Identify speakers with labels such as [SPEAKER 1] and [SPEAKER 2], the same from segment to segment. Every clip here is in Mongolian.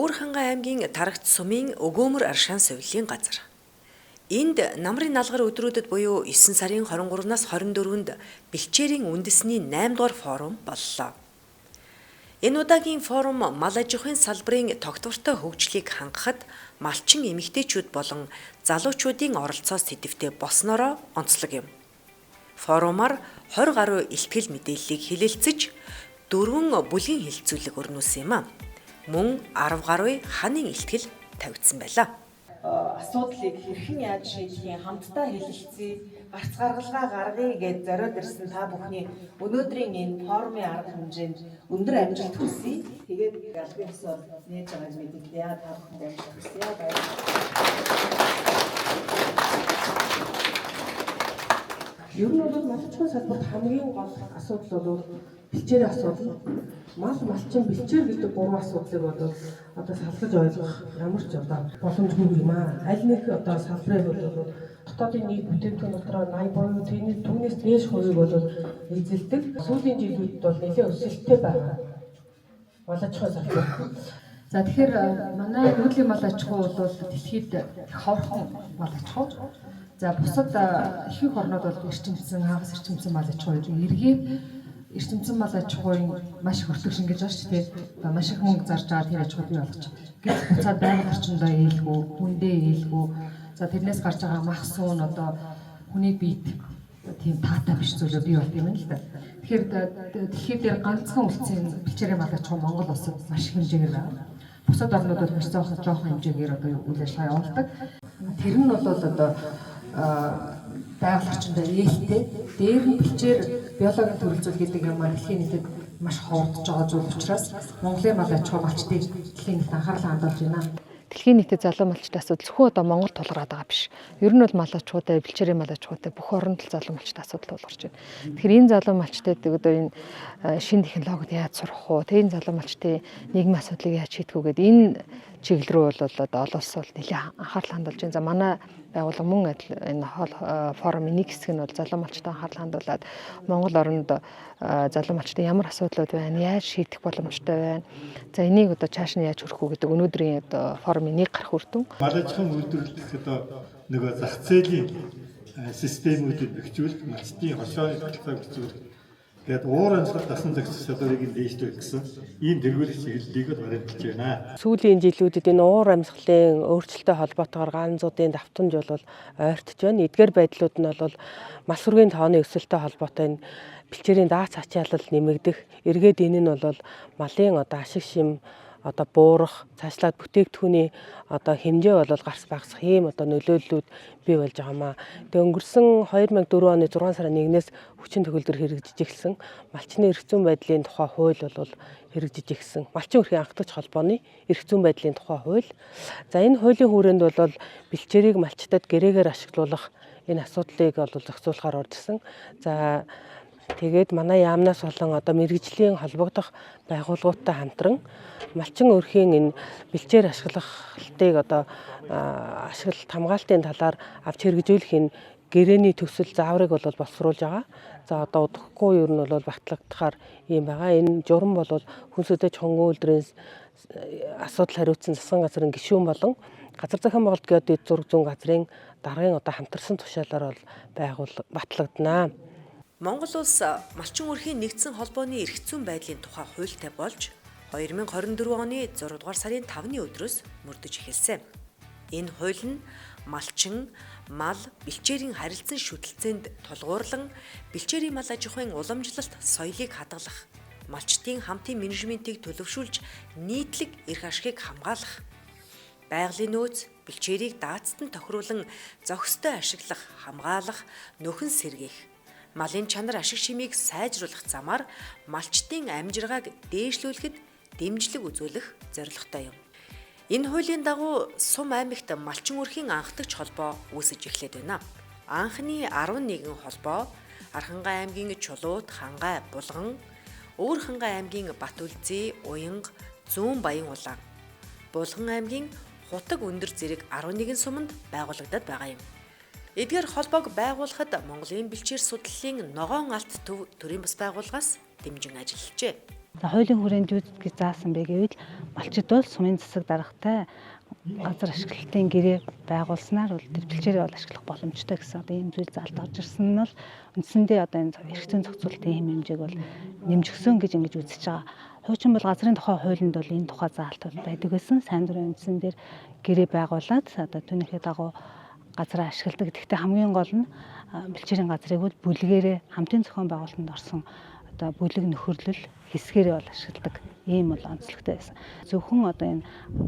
[SPEAKER 1] Өөрхангай аймгийн Тарагт сумын Өгөөмөр аршаан сувилийн газар. Энд намрын налгар өдрүүдэд буюу 9 сарын 23-наас 24-нд бэлчээрийн үндэсний 8 дугаар форум боллоо. Энэ удаагийн форум мал аж ахуйн салбарын тогтвортой хөгжлийг хангахад малчин эмэгтэйчүүд болон залуучуудын оролцоос сэдэвтэй болсноороо онцлог юм. Форумаар 20 гаруй илтгэл мэдээллийг хэлэлцэж 4 бүлгийн хилцүүлэг өрнүүлсэн юм а. Мөн 10 гаруй ханын илтгэл тавигдсан байлаа.
[SPEAKER 2] Асуудлыг хэрхэн яаж шийдэх юм, хамтдаа хэлэлцээ, гарц гаргалгаа гаргая гэж зориод ирсэн та бүхний өнөөдрийн энэ форумын арга хэмжээнд өндөр амжилт хүсье. Тэгээд албан ёсоор нээж байгааг мэдээлье. Та бүхэнд амжилт хүсье. Ер нь бол мал аж ахуйн салбарт хамгийн гол асуудал бол бэлчээрийн асуудал. Малчин бэлчээр гэдэг гурван асуудлыг одоо салгаж ойлгох ямар ч боломжгүй юм аа. Аль нэг салбарыг бол дотоодын нийт бүтээгдэхүүн дотроо 80 буюу түүнээс дээш хувийг бол эзэлдэг. Сүүлийн жилүүдэд бол нэлээд өсөлттэй байгаа. Мал аж ахуйн салбар.
[SPEAKER 3] За тэгэхээр манай нүүдлийн мал аж ахуй бол дэлхийд ховхон мал аж ахуй. За бусад ихэнх орнууд бол эрчимсэн, хагас эрчимсэн мал аж ахуй эргээд эрчимсэн мал аж ахуйн маш их өртөг шингээж байгаа шүү дээ. Одоо маш их мөнгө зарж байгаа тэр аж ахуй бий болгож байгаа. Гэвч буцаад байгаль орчиндөө ээлгүй, хүндээ ээлгүй. За тэрнээс гарч байгаа мах суун одоо хүний биед тийм таатай биш зүйлөө бий болт юм л да. Тэгэхээр дэлхийд дээр ганцхан үлдсэн бэлчээрийн мал аж ахуй Монгол улсад маш их хэмжээгээр байна. Бусад орнууд бол маш жоохон хэмжээгээр үйл ажиллагаа явуулдаг. Тэр нь бол одоо байгаль орчиндөө ээлтэй, дээр нь бэлчээр биологийн төрөлцөл гэдэг юм аа дэлхийн нийтэд маш ховордож байгаа зүйл учраас Монголын мал аж ахуй малчдыг дэлхийн нийт анхаарлаа хандуулж байна.
[SPEAKER 4] Дэлхийн нийтэд залуу малчтай асуудал зөвхөн одоо Монгол тулгараад байгаа биш. Ер нь бол мал аж ахуйтай, бэлчээрийн мал аж ахуйтай бүх оронд л залуу малчтай асуудал тулгарч байна. Тэгэхээр энэ залуу малчтайд одоо энэ шинэ технологид яаж сурах уу, энэ залуу малчтын нийгмийн асуудлыг яаж шийдэх үү гэдэг энэ чиглэл рүү бол одоо олон улс бол нэлээд анхаарал хандуулж байна. За манай байгууллага мөн энэ форумын нэг хэсэг нь бол залуу малчтай анхаарал хандуулад Монгол оронд залуу малчтай ямар асуудлууд байна, яаж шийдэх боломжтой байна. За энийг одоо цааш нь яаж хөрөх үү гэдэг өнөөдрийн одоо форумын нэг гарах үр дүн.
[SPEAKER 5] Мал аж ахуйн үйлдвэрлэлт нөгөө зах зээлийн системүүдийг бэхжүүлэх, малчдын хошооны тогтолцоог бэхжүүлэх. Тэгээд уур амьсгал дасан зохицох салбарыг дээшлүүлэх гэсэн ийм тэргүүлэх чиглэлийг баримталж байна.
[SPEAKER 6] Сүүлийн жилүүдэд энэ уур амьсгалын өөрчлөлттэй холбоотойгоор гаанзуудын давтамж бол ойртож байна. Эдгээр байдлууд нь бол мал сүргийн тооны өсөлттэй холбоотой энэ бэлчээрийн даац ачаалал нэмэгдэх, эргээд энэ нь бол малын ашиг шим буурах, цаашлаад бүтээгдэхүүний хэмжээ бол гарц багасах ийм нөлөөллүүд бий болж байгаамаа. Тэгээ өнгөрсөн 2004 оны 6 сарын 1-ээс хүчин төгөлдөр хэрэгжиж эхэлсэн малчны эрх зүйн байдлын тухай хууль бол хэрэгжиж эхэлсэн. Малчин эрхийн анхдагч холбооны эрх зүйн байдлын тухай хууль. За энэ хуулийн хүрээнд бол бэлчээрийг малчтад гэрээгээр ашиглуулах энэ асуудлыг зохицуулахаар орж ирсэн. За тэгээд манай яамнаас болон мэргэжлийн холбогдох байгууллагуудтай хамтран малчин өрхийн энэ бэлчээр ашиглалтыг ашиглалт хамгаалтын талаар авч хэрэгжүүлэх энэ гэрээний төсөл зааврыг бол боловсруулж байгаа. За удахгүй ер нь бол багтлагдахаар ийм байгаа. Энэ журам бол хүнс хөдөөж хөнгөн үйлдвэрийн асуудал хариуцсан засгийн газрын гишүүн болон газар зохион байгуулалт геодит зураг зүүн газрын даргын хамтарсан тушаалаар бол батлагдана.
[SPEAKER 1] Монгол улс малчин өрхийн нэгдсэн холбооны эрх зүйн байдлын тухай хуультай болж 2024 оны 6 дугаар сарын 5-ны өдрөөс мөрдөж эхэлсэн. Энэ хууль нь малчин, мал, бэлчээрийн харилцан шүтэлцээнд тулгуурлан бэлчээрийн мал аж ахуйн уламжлалт соёлыг хадгалах, малчдын хамтын менежментийг төлөвшүүлж нийтлэг эрх ашигыг хамгаалах, байгалийн нөөц, бэлчээрийг даацт нь тохируулан зохистой ашиглах, хамгаалах, нөхөн сэргээх, малын чанар ашиг шимийг сайжруулах замаар малчдын амжиргааг дээшлүүлэхэд дэмжлэг үзүүлэх зорилготой юм. Энэ хуулийн дагуу Сум аймагт малчин өрхийн анхдагч холбоо үүсэж эхлээд байна. Анхны 11 холбоо Архангай аймгийн Чулууд, Хангай, Булган, Өөрхангай аймгийн Батүлзий, Уянга, Зүүн Баян улаан, Булган аймгийн Хутаг өндөр зэрэг 11 суманд байгуулагдаад байгаа юм. Эдгээр холбоог байгуулахад Монголын бэлчээр судлалын ногоон алт төв төрийн бас байгууллагаас дэмжин ажиллажээ.
[SPEAKER 7] За хуулийн хүрээнд юу гэж заасан бэ гэвэл малчид бол сумын засаг даргатай газар ашиглалтын гэрээ байгуулснаар бол бэлчээрээ бол ашиглах боломжтой гэсэн одоо ийм зүйл заалт орж ирсэн нь бол үндсэндээ одоо энэ эрх зүйн зохицуулалтын хэм хэмжээг бол нэмжигсэн гэж ингэж үзэж байгаа. Хуучин бол газрын тухай хуулинд бол энэ тухай заалт байдаг байсан. Сайн дурын үндсэн дээр гэрээ байгуулад одоо түүнийхээ дагуу газраа ашигладаг. Гэхдээ хамгийн гол нь бэлчээрийн газрыг бол бүлгээрээ хамтын зохион байгуулалтанд орсон одоо бүлэг нөхөрлөл хэсгээрээ бол ашигладаг. Ийм бол онцлогтой байсан. Зөвхөн одоо энэ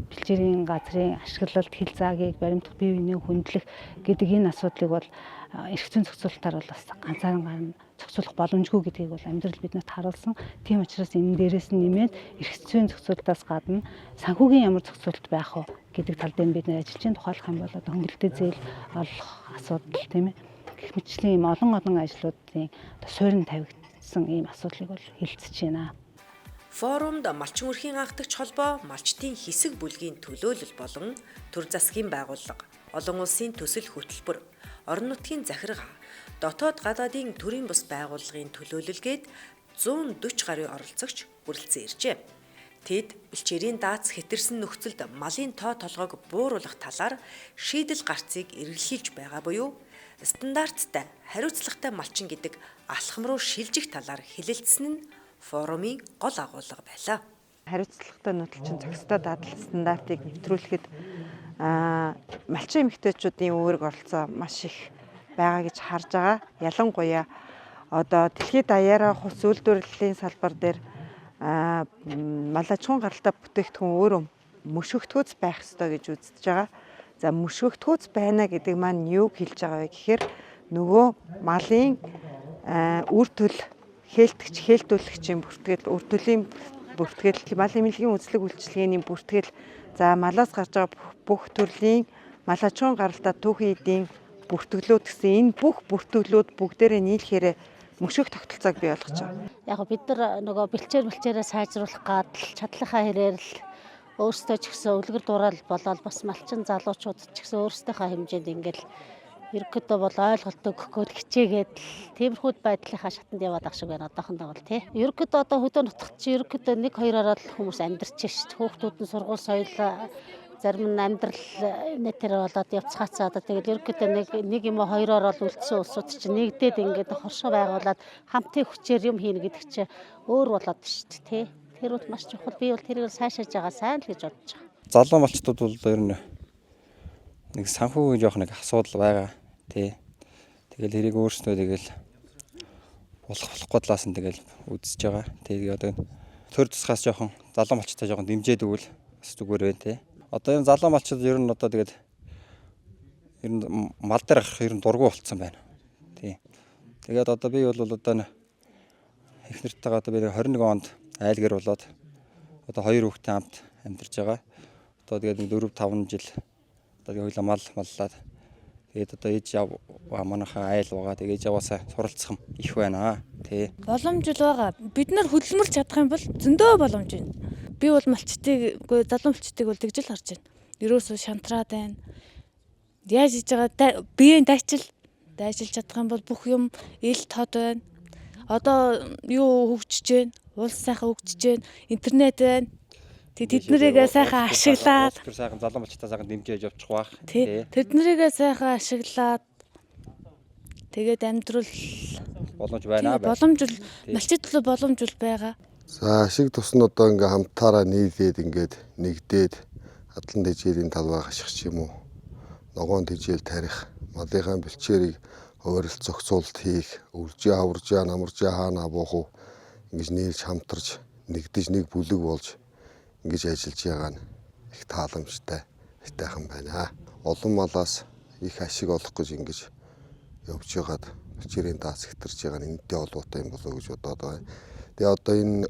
[SPEAKER 7] бэлчээрийн газрын ашиглалт, хил заагийг баримтах, бие биенээ хүндлэх гэдэг энэ асуудлыг бол эрх зүйн зохицуулалтаар бол бас ганцаархан зохицуулах боломжгүй гэдгийг бол амьдрал биднэрт харуулсан. Тийм учраас энэ дээрээс нь нэмээд эрх зүйн зохицуулалтаас гадна санхүүгийн ямар зохицуулалт байх вэ гэдэг тал дээр бид нэр ажиллаж байна. Тухайлх юм бол одоо хөнгөлөлтөө зээл олох асуудал тийм ээ. Гэх мэтчлэн ийм олон ажлуудын одоо суурин тавигдсан ийм асуудлыг бол хилцэж байна.
[SPEAKER 1] Форумд малчин өрхийн анхдагч холбоо, малчтын хэсэг бүлгийн төлөөлөл болон төр засгийн байгууллага, олон улсын төсөл хөтөлбөр, орон нутгийн захиргаа, дотоод гадаадын төрийн бус байгууллагын төлөөлөлгээд 140 гаруй оролцогч хүрэлцэн иржээ. Тэд бэлчээрийн дац хэтэрсэн нөхцөлд малын тоо толгойг бууруулах талаар шийдэл гарцыг эргэлхийлж байгаа буюу стандарттай, хариуцлагатай малчин гэдэг алхам руу шилжих талаар хэлэлцсэн нь форумын гол агуулга байлаа.
[SPEAKER 8] Хариуцлагатай нүүдэлчин зохистой дадал стандартыг нэвтрүүлэхэд малчин эмэгтэйчүүдийн үүрэг оролцоо маш их байгаа гэж харж байгаа. Ялангуяа одоо дэлхийд даяараа хус үйлдвэрлэлийн салбар дээр мал аж ахуйн гаралтай бүтээгдэхүүн өөрөө мөшөгтгөөц байх ёстой гэж үзэж байгаа. За мөшөгтгөөц байна гэдэг маань юу хэлж байгаа вэ гэхээр нөгөө малын үр төл хэлтүүлэгчийн бүртгэл, үр төлийн бүртгэл, мал эмнэлгийн үзлэг үйлчилгээний бүртгэл, за малаас гарч байгаа бүх төрлийн мал аж ахуйн гаралтай түүхий эдийн бүртгэлүүд гэсэн энэ бүх бүртгэлүүд бүгдээрээ нийлэхээр мөшөх тогтолцоог бий болгож байгаа.
[SPEAKER 9] Яг бид нар нөгөө бэлчээрээ сайжруулах гадал чадлынхаа хэрээр л өөрсдөө ч гэсэн өвлгөр дураал болоод бас малчин залуучууд ч гэсэн өөрсдийнхөө хэмжээнд ингээл ерөнхийдөө бол ойлголтоо өгөхөөр хичээгээд тиймэрхүү байдлынхаа шатанд яваад ах шиг байна одоохондоо бол тий. Ерөнхийдөө одоо хөдөө нутагт чи ерөнхийдөө 1-2-ороо л хүмүүс амьдарч шít. Хүүхдүүд нь сургууль соёл зарим нь амьдрал нэтэр болоод явцгаацаа одоо тэгэл ерөнхийдөө нэг юм уу 2-ороо л үлдсэн улсууд чи нэгдээд ингээд хоршоо байгуулад хамтын хүчээр юм хийнэ гэдэг чи өөр болоод шít тий. Тэр бол маш чухал. Би бол тэрийг сайшааж байгаа сайн л гэж бодож байгаа.
[SPEAKER 10] Залуу малчтууд бол ер нь нэг санхүүгийн жоох нэг асуудал байгаа. Тий. Тэгэл хэрийг өөрсдөө тэгэл болохгүй талаас нь тэгэл үзэж байгаа. Тэгээ одоо төр тусгаас жоохон залуу малчтай жоохон дэмжээд өгвөл бас зүгээр байна тий. Одоо энэ залуу малчид ер нь одоо тэгээд ер нь мал дээр гарах ер нь дургу болцсон байна. Тий. Тэгээд одоо би бол одоо их нэртэйгээ одоо би 21 онд айлгэр болоод одоо 2 хүүхэдтэй хамт амьдарч байгаа. Одоо тэгээд 4-5 жил одоо хоёулаа маллаад тэгээд одоо ээж манайхаа айл байгаа. Тэгээд ээж аваасаа суралцах их байна. Тий.
[SPEAKER 11] Боломж л байгаа. Бид нар хөдөлмөрч чадах юм бол зөндөө боломж байна. Би бол малчтыг, залуу малчтыг бол тэгж л харж байна. Ерөөсөө шантраад байна. Яаж хийж байгаа биеийн дайчилж чадах юм бол бүх юм ил тод байна. Одоо юу хөгжиж байна? Улс сайхан хөгжиж байна. Интернет байна. Тэд нарыг сайхан ашиглаад
[SPEAKER 10] тэр сайхан залуу малчтай сайхан дэмжиж явчих واخ.
[SPEAKER 11] Тэд нарыг сайхан ашиглаад тэгээд амьдрал
[SPEAKER 10] боломж байна.
[SPEAKER 11] Боломж л малчид төлөө боломж л байгаа.
[SPEAKER 12] За ашиг тусна одоо ингээм хамтаараа нийлээд ингээд нэгдээд хадлан тэжээлийн талбай гаших ч юм уу. Ногоон тэжээл тарих, малынхаа бэлчээрийг хувиралт зохицуулалт хийх, үржээ аваржаа намаржаа хаана буух уу ингэж нийлж хамтарч нэгдэж нэг бүлэг болж ингэж ажиллаж байгаа нь их тааламжтай айтайхан байна. Олон малаас их ашиг олох гэж ингэж явж байгаад бэлчээрийн даац хэтэрж байгаа нь энэтэй холбоотой юм болов уу гэж бодоод байна. Тэгээ одоо энэ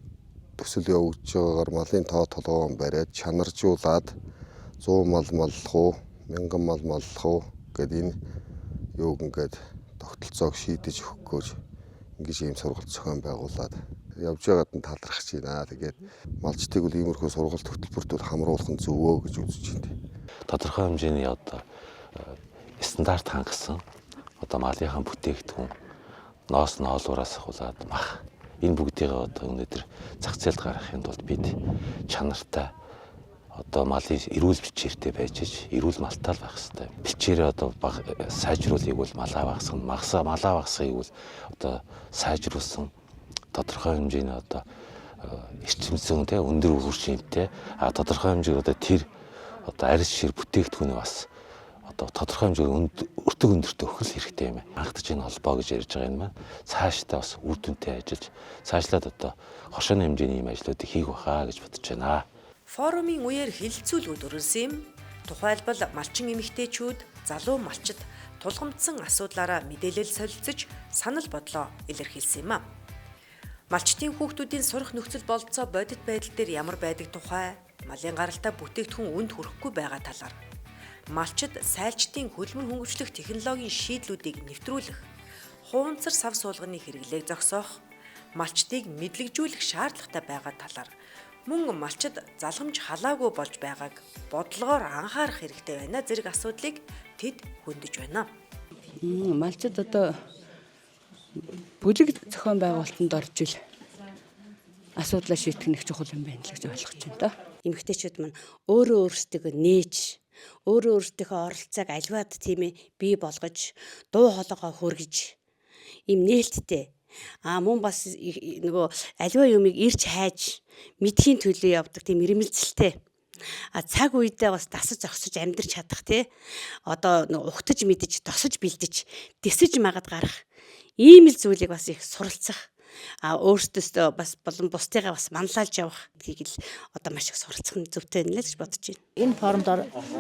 [SPEAKER 12] төсөл явуулж байгаагаар малын тоо толгоон бариад чанаржуулаад 100 мал маллах уу, 1000 мал маллах уу гэдэг энэ юуг ингээд тогтолцоог шийдэж өгөх гэж ингэж ийм сургалт зохион байгуулад явж байгаад нь талархаж байна. Тэгээд малчтыг бол иймэрхүү сургалт хөтөлбөртүүд хамруулах нь зөвөө гэж үзэж байна.
[SPEAKER 13] Тодорхой хэмжээний одоо стандарт хангасан одоо малынхаа бүтээгдэхүүн ноос ноолуураас ахуулаад мах Энэ бүгдийг одоо өнөөдөр зах зээлд гаргахын тулд бид чанартай одоо малын эрүүл бичээртэй байж эрүүл малтай байх хэрэгтэй. Бичээрээ одоо сайжруулыг бол малаа багасгахыг бол одоо сайжруулсан тодорхой хэмжээний одоо эрчимсэн те өндөр үр шимтэй тодорхой хэмжээгээр одоо тэр одоо арьс шир бүтээгдэхүүнээ бас одоо тодорхой хэмжээгээр өртөг өндөртөө өгөх хэрэгтэй юм байна. Анхдаж энэ холбоо гэж ярьж байгаа юм байна. Цаашдаа бас үр дүнтэй ажиллаж цаашлаад одоо хошооны хэмжээний юм ажлуудыг хийх байхаа гэж бодож байна.
[SPEAKER 1] Форумын үеэр хилцүүлгүүд өрнөсөн юм. Тухайлбал малчин эмэгтэйчүүд, залуу малчид тулгамдсан асуудлаараа мэдээлэл солилцож санал бодлоо илэрхийлсэн юм а. Малчтын хүүхдүүдийн сурах нөхцөл бололцоо бодит байдал дээр ямар байдаг тухай, малын гаралтай бүтээгдэхүүн үнд хүрэхгүй байгаа талаар, малчид сайлчдын хөдөлмөр хөнгөвчлөх технологийн шийдлүүдийг нэвтрүүлэх, хуунцар сав суулганы хэрэглээг зогсоох, малчдыг мэдлэгжүүлэх шаардлагатай байгаа талаар, мөн малчид залгамж халаагүй болж байгааг бодлогоор анхаарах хэрэгтэй байна зэрэг асуудлыг тэд хөндөж байна.
[SPEAKER 14] Малчид одоо бүлэг зохион байгуулалтанд орж ил асуудлаа шийдэх нэг чухал юм байна л гэж ойлгож байна да.
[SPEAKER 9] Эмэгтэйчүүд маань өөрөө өөрсдөө нээж, өөрөө өөрсдийнхөө оролцоог аливаад тийм ээ бий болгож, дуу хоолойгоо хүргэж, им нээлттэй мөн бас нөгөө аливаа юмыг ирж хайж мэдхийн төлөө явдаг тийм ирмэлцэлтэй. Цаг үедээ бас дасаж зогсож амьдрч чадах тий. Одоо ухтаж мэдэж, тосож бэлдэж, дэсэж магад гарах ийм л зүйлийг бас их суралцах. Өөртөөсөө бас болон бусдыгаа бас манлайлж явах гэдгийг л одоо маш их суралцах нь зөвтэй байна л гэж бодож байна.
[SPEAKER 15] Энэ форумд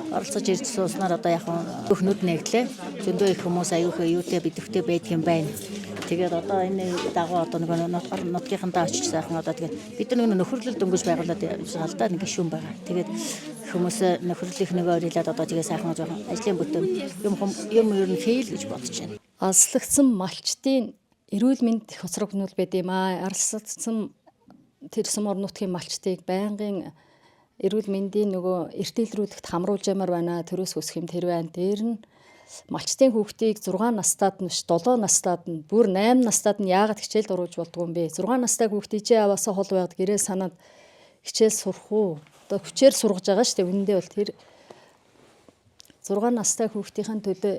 [SPEAKER 15] оролцож ирж сууснаар одоо яг нөхнүүд нэглээ. Зөндөө их хүмүүс аюулгүй юутэй бидэвхтэй байдг юм байна. Тэгээд одоо энэ дагуу одоо нэг нутгийнхандаа очиж сайхан одоо тэгээд бид нар нөхөрлөл дөнгөж байгуулад байгаа л да нэг гишүүн байгаа. Тэгээд хүмүүс нөхөрлөх нөгөө ирээд одоо тэгээд сайхан жоохон ажлын бүтээн юм ер нь хийл гэж бодож байна.
[SPEAKER 16] Алслагдсан малчдын эрүүл мэнд их хоцрогнол байд юм аа. Аралсагдсан тэр сумор нутгийн малчдыг байнгын эрүүл мэндийн нөгөө эртэлрүүлэгт хамруулж ямар байна. Төрөөс өсөх юм тэр байна. Дээр нь малчдын хүүхдийг 6 настаад нь 7 настаад нь бүр 8 настаад нь яагаад хичээлд оруулж болдгоо юм бэ? 6 настай хүүхдээ ичээ аваасаа хол байгаад гэрээ санаад хичээл сурах уу? Одоо хүчээр сургаж байгаа шүү дээ. Үнэндээ бол тэр 6 настай хүүхдийн төлөө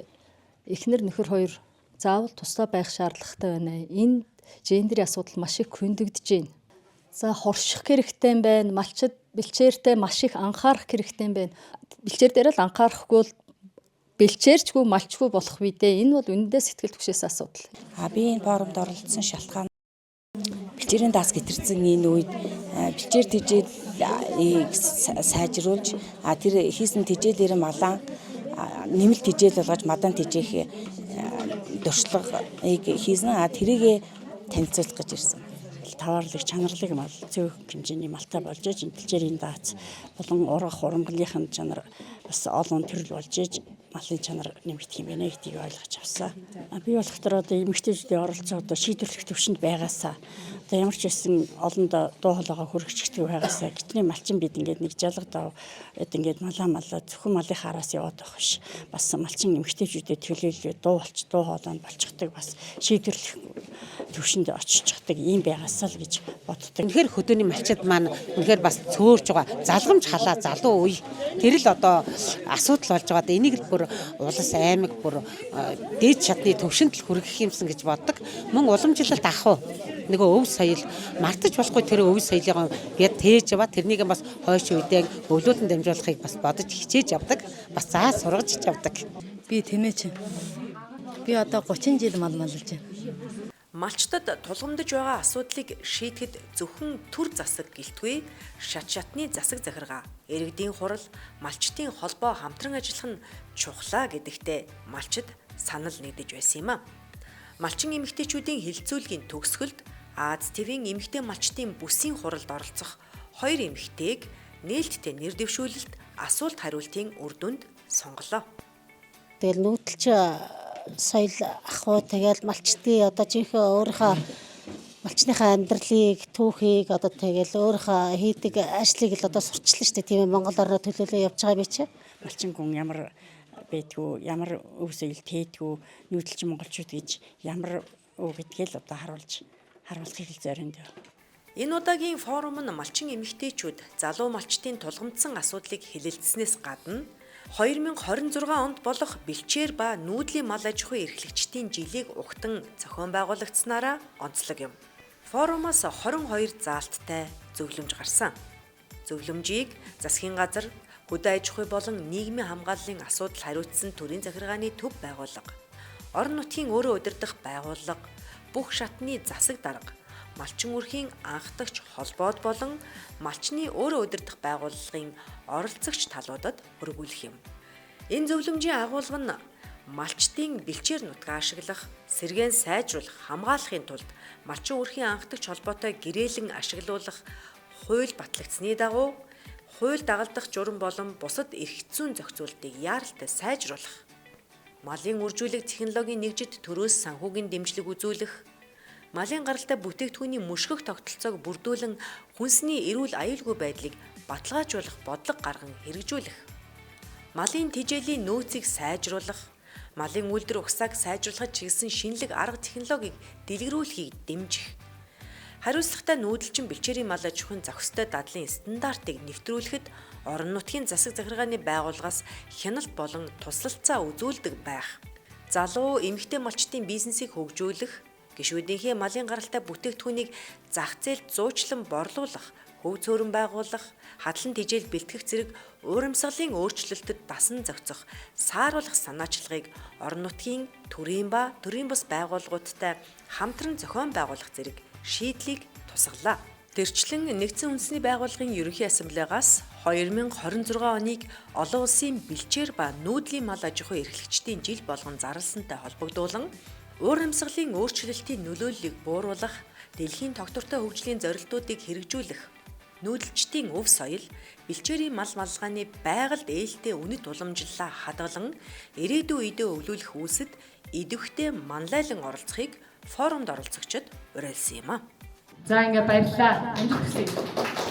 [SPEAKER 16] эхнэр нөхөр хоёр заавал тусдаа байх шаардлагатай байна. Энэ гендерийн асуудал маш их хөндөгдөж байна. За хорших хэрэгтэй юм байна. Малчид бэлчээртэй маш их анхаарах хэрэгтэй юм байна. Бэлчээр дээр л анхаарахгүй бол бэлчээрчгүй малчгүй болох үедээ энэ бол үнэндээ сэтгэл түгшээс асуудал.
[SPEAKER 17] Би энэ форумд оролцсон шалтгаан бэлчээрийн даас гэтэрсэн энэ үед бэлчээр тэжээл сайжруулж тэр хийсэн тэжээлээр малаа нэмэлт тэжээл болгож мадан тэжээх дуршлагыг хийсэн. Тэрийг танилцуулах гэж ирсэн. Таваарлыг чанарлыг мал зөв хэмжээний малтай болж иж бэлчээрийн даац болон ургах урамгалынхын чанар бас олон төрөл болж иж малын чанар нэмэгдэх юм байна гэдгийг ойлгож авсан. Би болохоор одоо эмэгтэйчүүдийн оролцоо одоо шийдвэрлэх төвшөнд байгаасаа одоо ямар ч байсан олондоо дуу хоолойгоо хүргэждэг байгаасаа гитний малчин бид ингээд нэг жалгад ингээд малаа зөвхөн малынхаа араас яваад байх биш. Бас малчин эмэгтэйчүүдэд төлөөлөө дуу хоолойнд болчихдаг бас шийдвэрлэх төвшөнд очиждаг юм байгаасаа л гэж боддог.
[SPEAKER 18] Үнэхээр хөдөөний малчид маань үнэхээр бас цөөрж байгаа. Залгамж халаа залуу үе. Тэр л одоо асуудал болж байгаа. Энийг л бүр улс аймаг бүр дээд шатны төвшөнд л хүргэх юмсан гэж боддог. Мөн уламжлалт ах уу. Нөгөө өв соёл мартаж болохгүй тэр өв соёлыг гээд тээж яваа тэрнийг бас хойш үедээ өвлөдөн дамжуулахыг бас бодож хичээж явдаг. Бас заа сургаж явдаг.
[SPEAKER 15] Би тэмээч. Би одоо 30 жил малмалж байна.
[SPEAKER 1] Малчтад тулгамдж байгаа асуудлыг шийдэхэд зөвхөн төр засаг гэлтгүй шат шатны засаг захиргаа, иргэдийн хурал, малчтын холбоо хамтран ажиллах нь чухлаа гэдэгтээ малчид санал нэгдэж байсан юм а. Малчин эмэгтэйчүүдийн хилцүүлгийн төгсгөлд Аз ТV-ийн эмэгтэй малчтын бүсийн хуралд оролцох 2 эмэгтэйг нээлттэй нэр дэвшүүлэлт асуулт хариултын үр дүнд сонголоо.
[SPEAKER 9] Тэгэл нүүдэлч соёл ахуй тэгэл малчдын одоо жинхэнэ өөрийнхөө малчныхаа амьдралыг түүхийг одоо тэгэл өөрийнхөө хийдэг ажлыг л одоо сурчлаа шүү дээ. Тийм ээ Монгол орноо төлөөлөө явж байгаа би чи.
[SPEAKER 17] Малчин хүн ямар байдгүй, ямар өв соёл тээдгүй, нүүдэлчин монголчууд гэж ямар өв гэдгийг л одоо харуулж харуулахыг л зоринд байна.
[SPEAKER 1] Энэ удаагийн форум нь малчин эмэгтэйчүүд залуу малчтын тулгамдсан асуудлыг хэлэлцснээс гадна 2026 онд болох бэлчээр ба нүүдлийн мал аж ахуйн эрхлэгчдийн жилийг угтан зохион байгуулагдсанаараа онцлог юм. Форумоос 22 заалттай зөвлөмж гарсан. Зөвлөмжийг засгийн газар, хөдөө аж ахуй болон нийгмийн хамгааллын асуудал хариуцсан төрийн захиргааны төв байгууллага, орон нутгийн өөрөө удирдах байгууллага, бүх шатны засаг дарга, малчин өрхийн анхдагч холбоод болон малчны өөрөө удирдах байгууллагын оролцогч талуудад өргүүлэх юм. Энэ зөвлөмжийн агуулга нь малчтын бэлчээр нутгаа ашиглах, сэргээн сайжруулах, хамгаалахын тулд малчин өрхийн анхдагч холбоотой гэрээлэн ашиглуулах хууль батлагдсны дагуу хууль дагалдах журам болон бусад эрх зүйн зохицуултыг яаралтай сайжруулах, малын үржүүлэг технологийн нэгжид төрөөс санхүүгийн дэмжлэг үзүүлэх, малын гаралтай бүтээгдэхүүний мөшгөх тогтолцоог бүрдүүлэн хүнсний эрүүл аюулгүй байдлыг баталгаажуулах бодлого гарган хэрэгжүүлэх, малын тэжээлийн нөөцийг сайжруулах, малын үйлдвэр ухсааг сайжруулахад чиглэсэн шинэлэг арга технологиг дэлгэрүүлэхийг дэмжих, хариуцлагатай нүүдэлчин бэлчээрийн мал аж ахуйн зохистой дадлын стандартыг нэвтрүүлэхэд орон нутгийн засаг захиргааны байгууллагаас хяналт болон туслалцаа үзүүлдэг байх, залуу эмэгтэй малчтын бизнесийг хөгжүүлэх, гишүүдийнхээ малын гаралтай бүтээгдэхүүнийг зах зээлд зуучлан борлуулах, хөв цөөрөн байгуулах, хадлан тэжээл бэлтгэх зэрэг уурамсгалын өөрчлөлтөд дасан зохицох, сааруулах санаачлагыг орон нутгийн төрийн ба төрийн бус байгууллагуудтай хамтран зохион байгуулах зэрэг шийдлийг тусгалаа. Тэрчлэн нэгдсэн үндэсний байгууллагын ерөнхий ассамблеагаас 2026 оныг олон улсын бэлчээр ба нүүдлийн мал аж ахуйн эрхлэгчдийн жил болгон зарласантай холбогдуулан уурамсгалын өөрчлөлтийн нөлөөллийг бууруулах, дэлхийн тогтвортой хөгжлийн зорилтуудыг хэрэгжүүлэх, нүүдэлчдийн өв соёл, бэлчээрийн мал маллгааны байгальд ээлтэй үнэт уламжлалаа хадгалан ирээдүйн үедээ өвлүүлэх үүсэд идэвхтэй манлайлан оролцохыг форумд оролцогчид уриалсан юм а.
[SPEAKER 3] За ингээ баярлалаа. Амжилт хүсье.